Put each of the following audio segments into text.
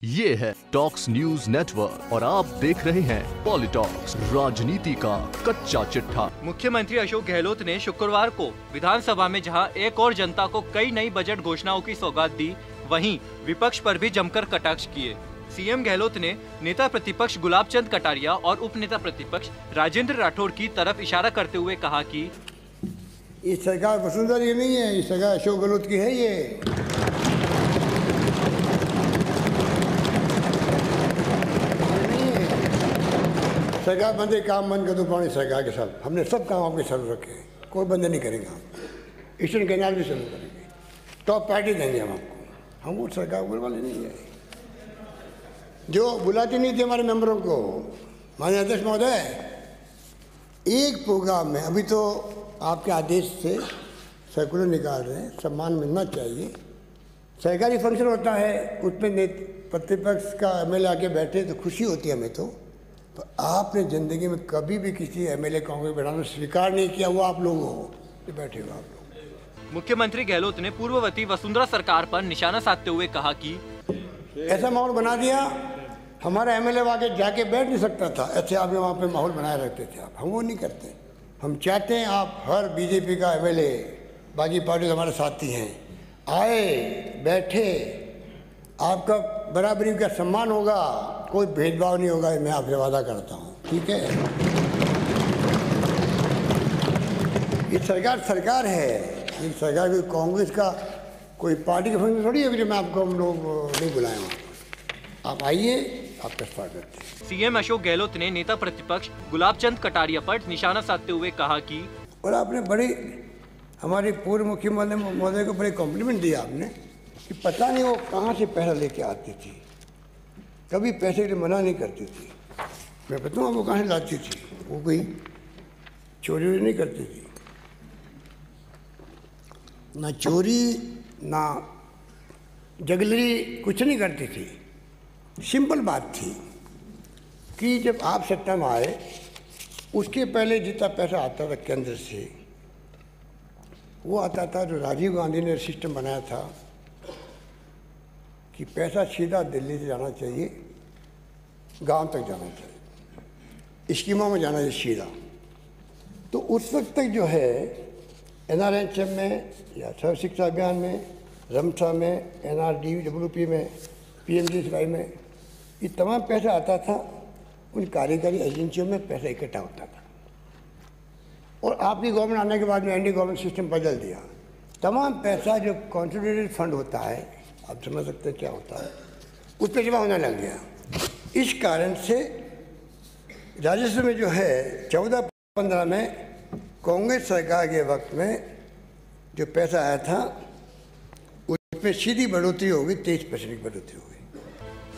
ये है talks news network और आप देख रहे हैं पॉलिटॉक्स, राजनीति का कच्चा चिट्ठा। मुख्यमंत्री अशोक गहलोत ने शुक्रवार को विधानसभा में जहां एक और जनता को कई नई बजट घोषणाओं की सौगात दी, वहीं विपक्ष पर भी जमकर कटाक्ष किए। सीएम गहलोत ने नेता प्रतिपक्ष गुलाब चंद कटारिया और उप नेता प्रतिपक्ष राजेंद्र राठौड़ की तरफ इशारा करते हुए कहा कि ये सरकार वसुंधरा की नहीं है, ये सरकार अशोक गहलोत की है। ये सरकार बंदे काम बंद कर दो पुरानी सरकार के साथ। हमने सब काम आपके चालू रखे हैं, कोई बंदे नहीं करेंगे। हम ईस्टर्न कैनाल भी चालू करेंगे, टॉप पार्टी देंगे हम आपको। हम वो सरकार वाले नहीं है जो बुलाती नहीं थी हमारे मेंबरों को। माननीय अध्यक्ष महोदय, एक प्रोग्राम में अभी तो आपके आदेश से सर्कुलर निकाल रहे हैं, सम्मान मिलना चाहिए। सरकारी फंक्शन होता है, उसमें प्रतिपक्ष का एमएलए आके बैठे तो खुशी होती है हमें। तो आपने जिंदगी में कभी भी किसी एमएलए कांग्रेस बैठाना स्वीकार नहीं किया, वो आप लोग हो जो बैठे हो आप लोग। मुख्यमंत्री गहलोत ने पूर्ववर्ती वसुंधरा सरकार पर निशाना साधते हुए कहा कि ऐसा माहौल बना दिया, हमारा एमएलए आके जाके बैठ नहीं सकता था। ऐसे आप वहाँ पे माहौल बनाए रखते थे आप। हम वो नहीं करते। हम चाहते हैं आप हर बीजेपी का एमएलए, बाकी पार्टी हमारे साथी हैं, आए बैठे, आपका बराबरी का सम्मान होगा, कोई भेदभाव नहीं होगा। मैं आपसे वादा करता हूँ, ठीक है। ये सरकार है, ये सरकार कोई कांग्रेस का कोई पार्टी का फंक्शन थोड़ी है जो मैं आपको हम लोग नहीं बुलाए हूँ। आप आइए, आपका स्वागत है। सीएम अशोक गहलोत ने नेता प्रतिपक्ष गुलाब चंद कटारिया पर निशाना साधते हुए कहा कि और आपने बड़ी हमारे पूर्व मुख्यमंत्री महोदय को बड़े कॉम्प्लीमेंट दिया आपने कि पता नहीं वो कहाँ से पैसा लेके आती थी, कभी पैसे के लिए मना नहीं करती थी। मैं बताऊँ वो कहाँ से लाती थी, वो कोई चोरी नहीं करती थी, ना चोरी ना जगलरी, कुछ नहीं करती थी। सिंपल बात थी कि जब आप सत्ता में आए उसके पहले जितना पैसा आता था केंद्र से, वो आता था जो राजीव गांधी ने सिस्टम बनाया था कि पैसा सीधा दिल्ली से जाना चाहिए, गांव तक जाना चाहिए, स्कीमों में जाना चाहिए सीधा। तो उस वक्त तक जो है एनआरएचएम में या सर्व शिक्षा अभियान में, रमसा में, एनआरडीडब्ल्यूपी में, पीएमजीएसवाई में, ये तमाम पैसा आता था। उन कार्यकारी एजेंसियों में पैसा इकट्ठा होता था। और आपकी गवर्नमेंट आने के बाद में एनडीए गवर्नमेंट सिस्टम बदल दिया। तमाम पैसा जो कॉन्सोलिडेटेड फंड होता है, आप समझ सकते हैं क्या होता है, उस पर जमा होने लग गया। इस कारण से राजस्व में जो है 14-15 में कांग्रेस सरकार के वक्त में जो पैसा आया था उसमें सीधी बढ़ोतरी हो गई, 23% की बढ़ोतरी हो गई।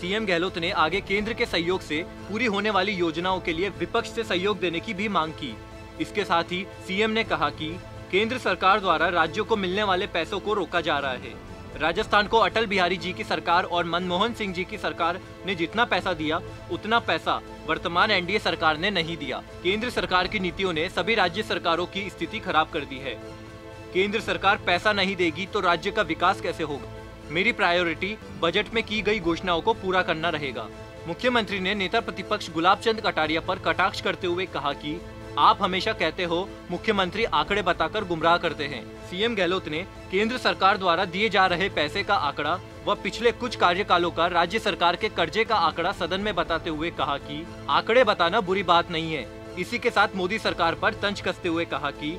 सीएम गहलोत ने आगे केंद्र के सहयोग से पूरी होने वाली योजनाओं के लिए विपक्ष से सहयोग देने की भी मांग की। इसके साथ ही सीएम ने कहा कि केंद्र सरकार द्वारा राज्यों को मिलने वाले पैसों को रोका जा रहा है। राजस्थान को अटल बिहारी जी की सरकार और मनमोहन सिंह जी की सरकार ने जितना पैसा दिया, उतना पैसा वर्तमान एनडीए सरकार ने नहीं दिया। केंद्र सरकार की नीतियों ने सभी राज्य सरकारों की स्थिति खराब कर दी है। केंद्र सरकार पैसा नहीं देगी तो राज्य का विकास कैसे होगा। मेरी प्रायोरिटी बजट में की गई घोषणाओं को पूरा करना रहेगा। मुख्यमंत्री ने नेता प्रतिपक्ष गुलाब चंद कटारिया पर कटाक्ष करते हुए कहा कि आप हमेशा कहते हो मुख्यमंत्री आंकड़े बताकर गुमराह करते हैं। सीएम गहलोत ने केंद्र सरकार द्वारा दिए जा रहे पैसे का आंकड़ा व पिछले कुछ कार्यकालों का राज्य सरकार के कर्जे का आंकड़ा सदन में बताते हुए कहा कि आंकड़े बताना बुरी बात नहीं है। इसी के साथ मोदी सरकार पर तंज कसते हुए कहा कि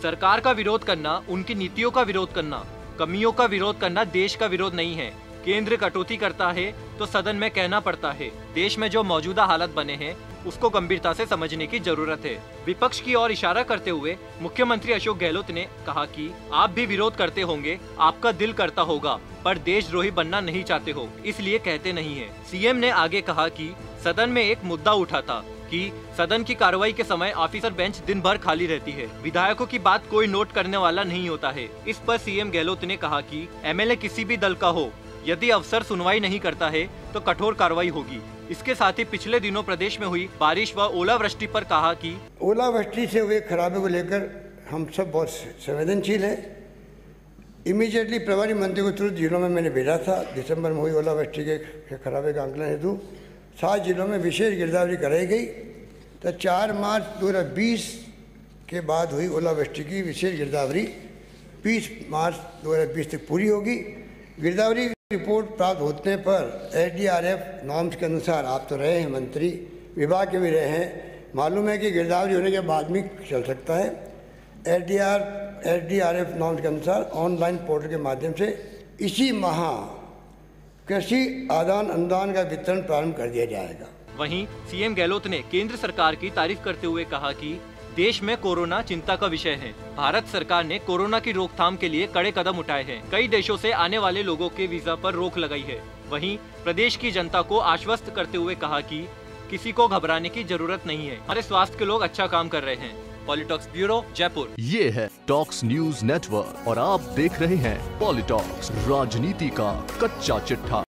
सरकार का विरोध करना, उनकी नीतियों का विरोध करना, कमियों का विरोध करना देश का विरोध नहीं है। केंद्र कटौती करता है तो सदन में कहना पड़ता है। देश में जो मौजूदा हालत बने हैं उसको गंभीरता से समझने की जरूरत है। विपक्ष की ओर इशारा करते हुए मुख्यमंत्री अशोक गहलोत ने कहा कि आप भी विरोध करते होंगे, आपका दिल करता होगा, पर देशद्रोही बनना नहीं चाहते हो, इसलिए कहते नहीं है। सीएम ने आगे कहा कि सदन में एक मुद्दा उठा था कि सदन की कार्रवाई के समय ऑफिसर बेंच दिन भर खाली रहती है, विधायकों की बात कोई नोट करने वाला नहीं होता है। इस पर सीएम गहलोत ने कहा कि एमएलए किसी भी दल का हो, यदि अफसर सुनवाई नहीं करता है तो कठोर कार्रवाई होगी। इसके साथ ही पिछले दिनों प्रदेश में हुई बारिश व ओलावृष्टि पर कहा कि ओलावृष्टि से हुए खराबे को लेकर हम सब बहुत संवेदनशील है। इमीडिएटली प्रभारी मंत्री को तुरंत जिलों में मैंने भेजा था। दिसंबर में हुई ओलावृष्टि के खराबे का आंकलन हेतु 7 जिलों में विशेष गिरदावरी कराई गई। तो 4 मार्च 2020 के बाद हुई ओलावृष्टि की विशेष गिरदावरी 20 मार्च 2020 तक पूरी होगी। गिरदावरी रिपोर्ट प्राप्त होने पर SDRF नॉर्म्स के अनुसार, आप तो रहे हैं मंत्री, विभाग के भी रहे हैं, मालूम है कि गिरदावरी होने के बाद भी चल सकता है। SDRF नॉर्म्स के अनुसार ऑनलाइन पोर्टल के माध्यम से इसी माह कृषि आदान अनुदान का वितरण प्रारंभ कर दिया जाएगा। वहीं सीएम गहलोत ने केंद्र सरकार की तारीफ करते हुए कहा कि देश में कोरोना चिंता का विषय है। भारत सरकार ने कोरोना की रोकथाम के लिए कड़े कदम उठाए हैं। कई देशों से आने वाले लोगों के वीजा पर रोक लगाई है। वहीं प्रदेश की जनता को आश्वस्त करते हुए कहा कि किसी को घबराने की जरूरत नहीं है, हमारे स्वास्थ्य के लोग अच्छा काम कर रहे हैं। पॉलिटॉक्स ब्यूरो, जयपुर। ये है टॉक्स न्यूज नेटवर्क और आप देख रहे हैं पॉलिटॉक्स, राजनीति का कच्चा चिट्ठा।